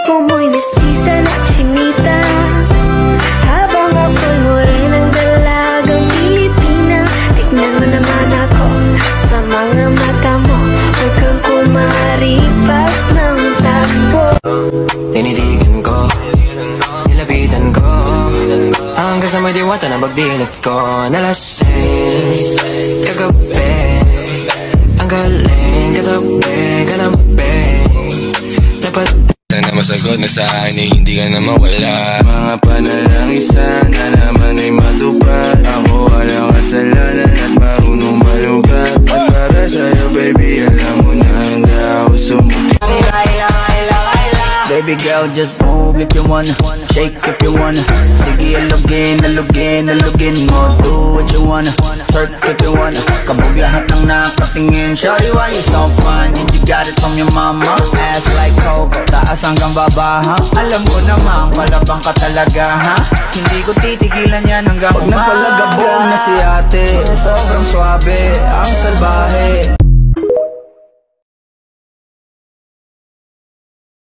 gwapo mo'y mestiza na chinita, habang ako'y morenang dalagang Pilipina. Tignan mo naman ako sa mga mata mo, huwag kang kumaripas ng takbo. Tinitigan ko, nilapitan ko, hanggang sa may diwata na pagdilat ko. Nalasing kagabi, ang galing katabi, kanaping dapat sana masagot na sa akin ay hindi ka na mawala. Mga panalangin sana naman ay matupad. Ako walang kasalanan at marunong malugat. At para sa'yo baby, alam mo na handa ako sumuti. Baby girl, just move if you wanna, shake if you wanna. Sige, alugin mo, do what you wanna, twerk if you wanna. Kabog lahat ng nakatingin. Shawty, why you so fine? Did you got it from your mama? Ass like Coco, taas hanggang baba, ha? Alam ko naman, palabang ka talaga, ha? Hindi ko titigilan yan hanggang umaga. Pag napalagabog na si ate, sobrang swabe, ang salbahe.